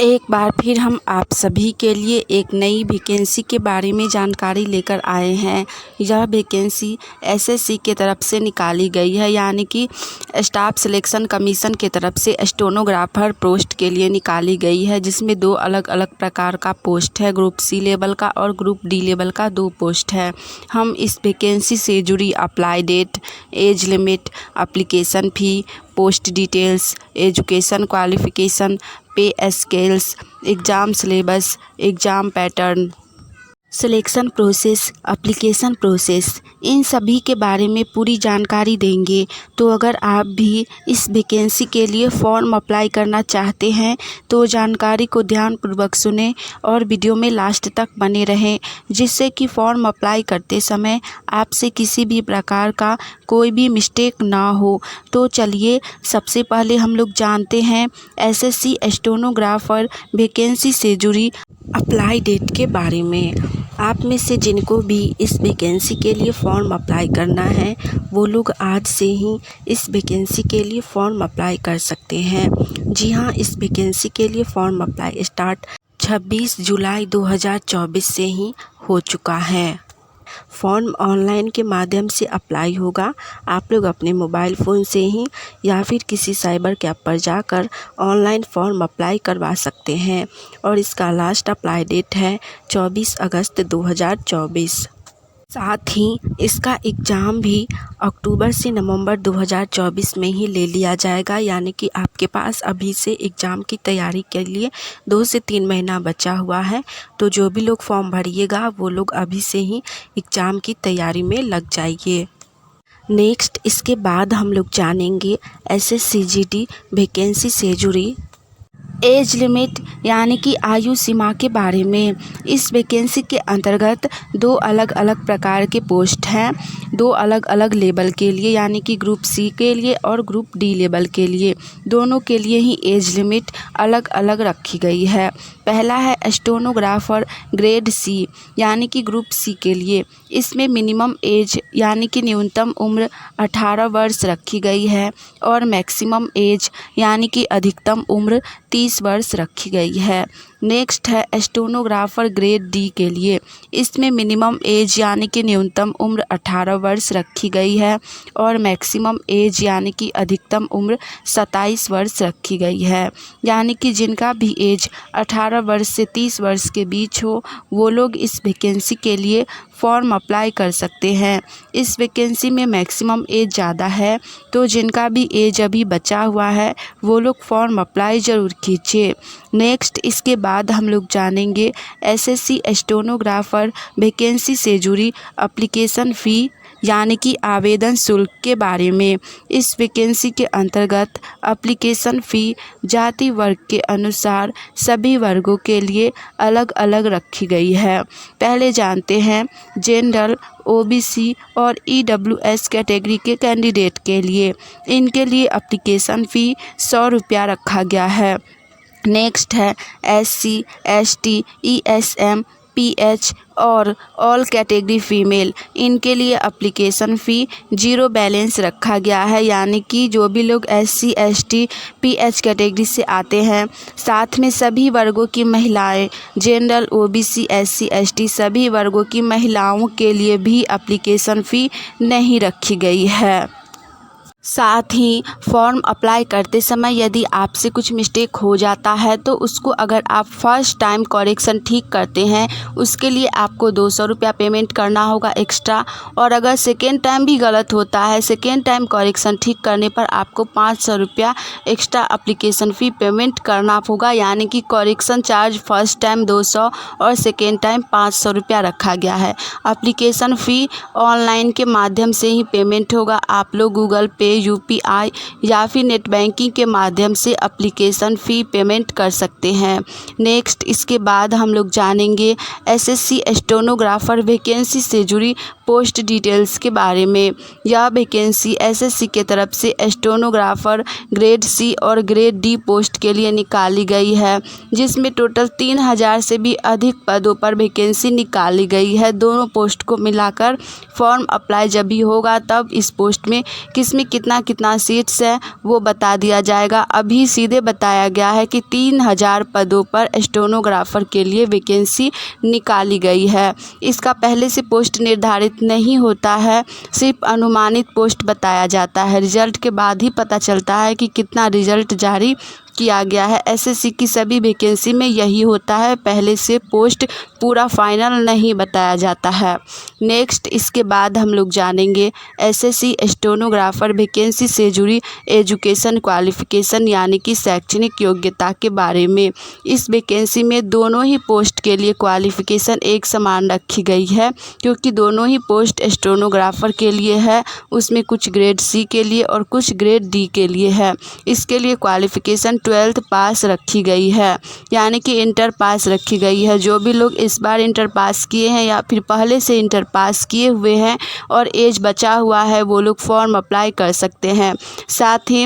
एक बार फिर हम आप सभी के लिए एक नई वैकेंसी के बारे में जानकारी लेकर आए हैं। यह वैकेंसी एसएससी के तरफ से निकाली गई है, यानी कि स्टाफ सिलेक्शन कमीशन के तरफ से स्टेनोग्राफर पोस्ट के लिए निकाली गई है, जिसमें दो अलग अलग प्रकार का पोस्ट है। ग्रुप सी लेवल का और ग्रुप डी लेवल का दो पोस्ट है। हम इस वैकेंसी से जुड़ी apply date, age limit, application fee, post details, education qualification, pay scales, exam syllabus, exam pattern, selection process, application process, इन सभी के बारे में पूरी जानकारी देंगे। तो अगर आप भी इस वैकेंसी के लिए फॉर्म अप्लाई करना चाहते हैं तो जानकारी को ध्यानपूर्वक सुनें और वीडियो में लास्ट तक बने रहें, जिससे कि फॉर्म अप्लाई करते समय आपसे किसी भी प्रकार का कोई भी मिस्टेक ना हो। तो चलिए सबसे पहले हम लोग जानते हैं एसएससी स्टेनोग्राफर वैकेंसी से जुड़ी अप्लाई डेट के बारे में। आप में से जिनको भी इस वैकेंसी के लिए फ़ॉर्म अप्लाई करना है वो लोग आज से ही इस वैकेंसी के लिए फ़ॉर्म अप्लाई कर सकते हैं। जी हाँ, इस वैकेंसी के लिए फ़ॉर्म अप्लाई स्टार्ट 26 जुलाई 2024 से ही हो चुका है। फॉर्म ऑनलाइन के माध्यम से अप्लाई होगा। आप लोग अपने मोबाइल फ़ोन से ही या फिर किसी साइबर कैफ़े पर जाकर ऑनलाइन फॉर्म अप्लाई करवा सकते हैं और इसका लास्ट अप्लाई डेट है 24 अगस्त 2024। साथ ही इसका एग्ज़ाम भी अक्टूबर से नवंबर 2024 में ही ले लिया जाएगा, यानी कि आपके पास अभी से एग्ज़ाम की तैयारी के लिए 2 से 3 महीना बचा हुआ है। तो जो भी लोग फॉर्म भरिएगा वो लोग अभी से ही एग्ज़ाम की तैयारी में लग जाइए। नेक्स्ट इसके बाद हम लोग जानेंगे एसएससीजीडी वैकेंसी से जुड़ी एज लिमिट यानी कि आयु सीमा के बारे में। इस वैकेंसी के अंतर्गत दो अलग अलग प्रकार के पोस्ट हैं, दो अलग अलग लेवल के लिए, यानी कि ग्रुप सी के लिए और ग्रुप डी लेवल के लिए। दोनों के लिए ही एज लिमिट अलग अलग रखी गई है। पहला है स्टेनोग्राफर ग्रेड सी यानी कि ग्रुप सी के लिए। इसमें मिनिमम एज यानी कि न्यूनतम उम्र 18 वर्ष रखी गई है और मैक्सिमम एज यानी कि अधिकतम उम्र 30 वर्ष रखी गई है। नेक्स्ट है स्टेनोग्राफर ग्रेड डी के लिए। इसमें मिनिमम एज यानी कि न्यूनतम उम्र 18 वर्ष रखी गई है और मैक्सिमम एज यानी कि अधिकतम उम्र 27 वर्ष रखी गई है। यानी कि जिनका भी एज 18 वर्ष से 30 वर्ष के बीच हो वो लोग इस वैकेंसी के लिए फॉर्म अप्लाई कर सकते हैं। इस वैकेंसी में मैक्सिमम एज ज़्यादा है, तो जिनका भी एज अभी बचा हुआ है वो लोग फॉर्म अप्लाई ज़रूर कीजिए। नेक्स्ट इसके बाद हम लोग जानेंगे एसएससी स्टेनोग्राफर वैकेंसी से जुड़ी एप्लीकेशन फ़ी यानी कि आवेदन शुल्क के बारे में। इस वैकेंसी के अंतर्गत एप्लीकेशन फ़ी जाति वर्ग के अनुसार सभी वर्गों के लिए अलग अलग रखी गई है। पहले जानते हैं जनरल, ओबीसी और ईडब्ल्यूएस कैटेगरी के कैंडिडेट के लिए। इनके लिए एप्लीकेशन फ़ी 100 रुपया रखा गया है। नेक्स्ट है एससी, एसटी, ईएसएम, पीएच और ऑल कैटेगरी फ़ीमेल। इनके लिए एप्लीकेशन फ़ी 0 बैलेंस रखा गया है, यानी कि जो भी लोग एससी, एसटी, पीएच कैटेगरी से आते हैं, साथ में सभी वर्गों की महिलाएं, जनरल, ओबीसी, एससी, एसटी सभी वर्गों की महिलाओं के लिए भी एप्लीकेशन फ़ी नहीं रखी गई है। साथ ही फॉर्म अप्लाई करते समय यदि आपसे कुछ मिस्टेक हो जाता है तो उसको अगर आप फर्स्ट टाइम करेक्शन ठीक करते हैं उसके लिए आपको 200 रुपया पेमेंट करना होगा एक्स्ट्रा, और अगर सेकेंड टाइम भी गलत होता है, सेकेंड टाइम करेक्शन ठीक करने पर आपको 500 रुपया एक्स्ट्रा एप्लीकेशन फ़ी पेमेंट करना होगा। यानी कि करेक्शन चार्ज फर्स्ट टाइम 200 और सेकेंड टाइम 500 रुपया रखा गया है। एप्लीकेशन फ़ी ऑनलाइन के माध्यम से ही पेमेंट होगा। आप लोग गूगल पे, यूपीआई या फिर नेट बैंकिंग के माध्यम से एप्लीकेशन फ़ी पेमेंट कर सकते हैं। नेक्स्ट इसके बाद हम लोग जानेंगे एसएससी स्टेनोग्राफर वैकेंसी से जुड़ी पोस्ट डिटेल्स के बारे में। यह वैकेंसी एसएससी के तरफ से स्टेनोग्राफर ग्रेड सी और ग्रेड डी पोस्ट के लिए निकाली गई है, जिसमें टोटल 3000 से भी अधिक पदों पर वैकेंसी निकाली गई है। दोनों पोस्ट को मिलाकर फॉर्म अप्लाई जब भी होगा तब इस पोस्ट में किसमें कितना कितना सीट्स है वो बता दिया जाएगा। अभी सीधे बताया गया है कि 3000 पदों पर स्टेनोग्राफर के लिए वैकेंसी निकाली गई है। इसका पहले से पोस्ट निर्धारित नहीं होता है, सिर्फ अनुमानित पोस्ट बताया जाता है। रिजल्ट के बाद ही पता चलता है कि कितना रिजल्ट जारी किया गया है। एसएससी की सभी वैकेंसी में यही होता है, पहले से पोस्ट पूरा फाइनल नहीं बताया जाता है। नेक्स्ट इसके बाद हम लोग जानेंगे एसएससी स्टेनोग्राफर वैकेंसी से जुड़ी एजुकेशन क्वालिफिकेशन यानी कि शैक्षणिक योग्यता के बारे में। इस वैकेंसी में दोनों ही पोस्ट के लिए क्वालिफिकेशन एक समान रखी गई है, क्योंकि दोनों ही पोस्ट स्टेनोग्राफर के लिए है। उसमें कुछ ग्रेड सी के लिए और कुछ ग्रेड डी के लिए है। इसके लिए क्वालिफिकेशन 12th पास रखी गई है, यानी कि इंटर पास रखी गई है। जो भी लोग इस बार इंटर पास किए हैं या फिर पहले से इंटर पास किए हुए हैं और एज बचा हुआ है, वो लोग फॉर्म अप्लाई कर सकते हैं। साथ ही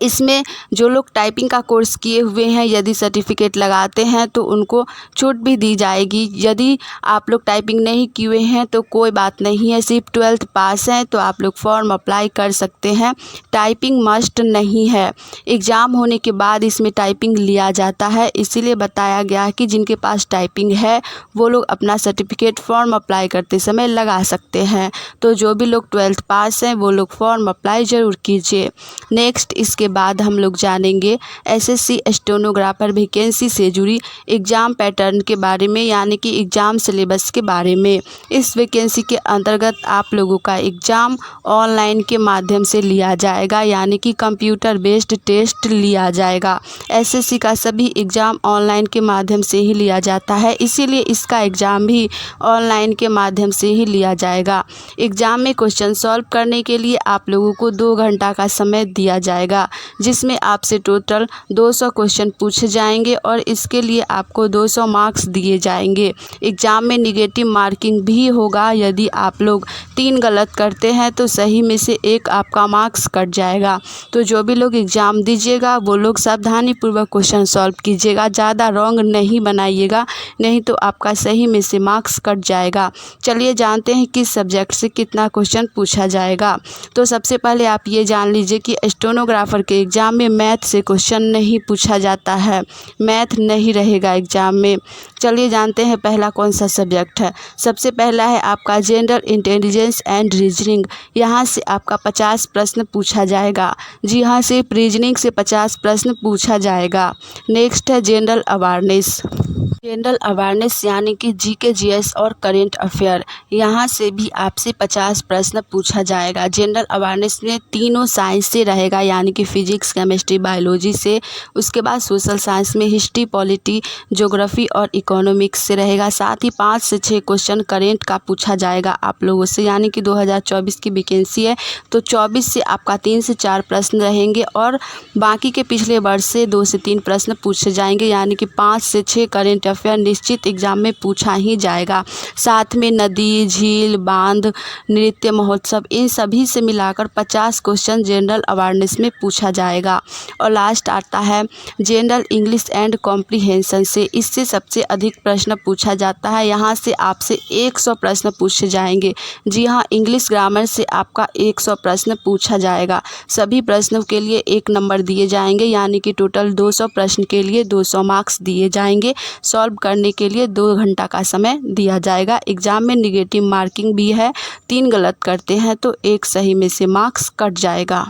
इसमें जो लोग टाइपिंग का कोर्स किए हुए हैं, यदि सर्टिफिकेट लगाते हैं तो उनको छूट भी दी जाएगी। यदि आप लोग टाइपिंग नहीं किए हुए हैं तो कोई बात नहीं है, सिर्फ 12th पास हैं तो आप लोग फॉर्म अप्लाई कर सकते हैं। टाइपिंग मस्ट नहीं है, एग्ज़ाम होने के बाद इसमें टाइपिंग लिया जाता है। इसीलिए बताया गया है कि जिनके पास टाइपिंग है वो लोग अपना सर्टिफिकेट फॉर्म अप्लाई करते समय लगा सकते हैं। तो जो भी लोग 12th पास हैं वो लोग फॉर्म अप्लाई ज़रूर कीजिए। नेक्स्ट इसके बाद हम लोग जानेंगे एसएससी स्टेनोग्राफर वैकेंसी से जुड़ी एग्ज़ाम पैटर्न के बारे में, यानी कि एग्ज़ाम सिलेबस के बारे में। इस वैकेंसी के अंतर्गत आप लोगों का एग्ज़ाम ऑनलाइन के माध्यम से लिया जाएगा, यानी कि कंप्यूटर बेस्ड टेस्ट लिया जाएगा। एसएससी का सभी एग्ज़ाम ऑनलाइन के माध्यम से ही लिया जाता है, इसीलिए इसका एग्ज़ाम भी ऑनलाइन के माध्यम से ही लिया जाएगा। एग्ज़ाम में क्वेश्चन सॉल्व करने के लिए आप लोगों को 2 घंटा का समय दिया जाएगा, जिसमें आपसे टोटल 200 क्वेश्चन पूछे जाएंगे और इसके लिए आपको 200 मार्क्स दिए जाएंगे। एग्ज़ाम में निगेटिव मार्किंग भी होगा। यदि आप लोग 3 गलत करते हैं तो सही में से 1 आपका मार्क्स कट जाएगा। तो जो भी लोग एग्ज़ाम दीजिएगा वो लोग सावधानीपूर्वक क्वेश्चन सॉल्व कीजिएगा, ज़्यादा रॉन्ग नहीं बनाइएगा, नहीं तो आपका सही में से मार्क्स कट जाएगा। चलिए जानते हैं किस सब्जेक्ट से कितना क्वेश्चन पूछा जाएगा। तो सबसे पहले आप ये जान लीजिए कि स्टेनोग्राफर के एग्ज़ाम में मैथ से क्वेश्चन नहीं पूछा जाता है, मैथ नहीं रहेगा एग्ज़ाम में। चलिए जानते हैं पहला कौन सा सब्जेक्ट है। सबसे पहला है आपका जनरल इंटेलिजेंस एंड रीजनिंग। यहाँ से आपका 50 प्रश्न पूछा जाएगा। जी हाँ, सिर्फ रीजनिंग से 50 प्रश्न पूछा जाएगा। नेक्स्ट है जनरल अवेयरनेस। जनरल अवेयरनेस यानी कि जीके, जीएस और करेंट अफेयर। यहाँ से भी आपसे 50 प्रश्न पूछा जाएगा। जनरल अवेयरनेस में तीनों साइंस से रहेगा, यानी कि फिजिक्स, केमिस्ट्री, बायोलॉजी से। उसके बाद सोशल साइंस में हिस्ट्री, पॉलिटी, ज्योग्राफी और इकोनॉमिक्स से रहेगा। साथ ही 5 से 6 क्वेश्चन करेंट का पूछा जाएगा आप लोगों से, यानी कि 2024 की वैकेंसी है तो 24 से आपका 3 से 4 प्रश्न रहेंगे और बाकी के पिछले वर्ष से 2 से 3 प्रश्न पूछे जाएंगे, यानी कि 5 से 6 करेंट अफेयर निश्चित एग्जाम में पूछा ही जाएगा। साथ में नदी, झील, बांध, नृत्य महोत्सव, इन सभी से मिलाकर 50 क्वेश्चन जनरल अवेयरनेस में पूछा जाएगा। और लास्ट आता है जनरल इंग्लिश एंड कॉम्प्रिहेंशन से। इससे सबसे अधिक प्रश्न पूछा जाता है। यहाँ से आपसे 100 प्रश्न पूछे जाएंगे। जी हाँ, इंग्लिश ग्रामर से आपका 100 प्रश्न पूछा जाएगा। सभी प्रश्नों के लिए 1 नंबर दिए जाएंगे, यानी कि टोटल 200 प्रश्न के लिए 200 मार्क्स दिए जाएंगे। सॉल्व करने के लिए 2 घंटा का समय दिया जाएगा। एग्ज़ाम में निगेटिव मार्किंग भी है, 3 गलत करते हैं तो 1 सही में से मार्क्स कट जाएगा।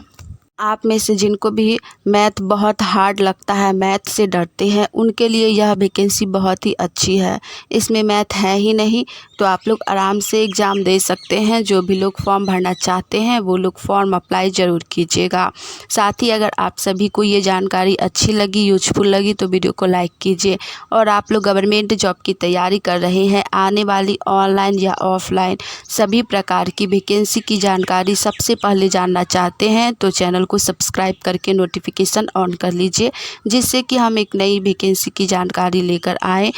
आप में से जिनको भी मैथ बहुत हार्ड लगता है, मैथ से डरते हैं, उनके लिए यह वैकेंसी बहुत ही अच्छी है। इसमें मैथ है ही नहीं तो आप लोग आराम से एग्ज़ाम दे सकते हैं। जो भी लोग फॉर्म भरना चाहते हैं वो लोग फॉर्म अप्लाई ज़रूर कीजिएगा। साथ ही अगर आप सभी को ये जानकारी अच्छी लगी, यूजफुल लगी तो वीडियो को लाइक कीजिए। और आप लोग गवर्नमेंट जॉब की तैयारी कर रहे हैं, आने वाली ऑनलाइन या ऑफलाइन सभी प्रकार की वैकेंसी की जानकारी सबसे पहले जानना चाहते हैं तो चैनल को सब्सक्राइब करके नोटिफिकेशन ऑन कर लीजिए, जिससे कि हम एक नई वैकेंसी की जानकारी लेकर आएँ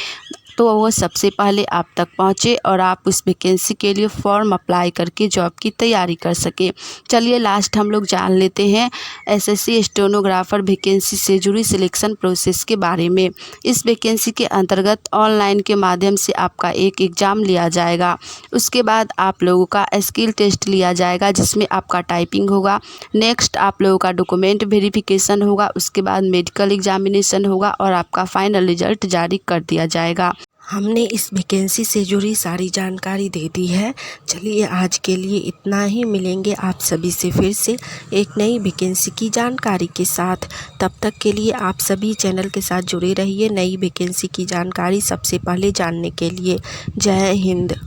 तो वो सबसे पहले आप तक पहुँचे और आप उस वैकेंसी के लिए फॉर्म अप्लाई करके जॉब की तैयारी कर सके। चलिए लास्ट हम लोग जान लेते हैं एसएससी स्टेनोग्राफर वैकेंसी से जुड़ी सिलेक्शन प्रोसेस के बारे में। इस वैकेंसी के अंतर्गत ऑनलाइन के माध्यम से आपका एक एग्ज़ाम लिया जाएगा। उसके बाद आप लोगों का स्किल टेस्ट लिया जाएगा जिसमें आपका टाइपिंग होगा। नेक्स्ट आप लोगों का डॉक्यूमेंट वेरिफिकेशन होगा। उसके बाद मेडिकल एग्जामिनेशन होगा और आपका फाइनल रिजल्ट जारी कर दिया जाएगा। हमने इस वैकेंसी से जुड़ी सारी जानकारी दे दी है। चलिए आज के लिए इतना ही। मिलेंगे आप सभी से फिर से एक नई वैकेंसी की जानकारी के साथ। तब तक के लिए आप सभी चैनल के साथ जुड़े रहिए नई वैकेंसी की जानकारी सबसे पहले जानने के लिए। जय हिंद।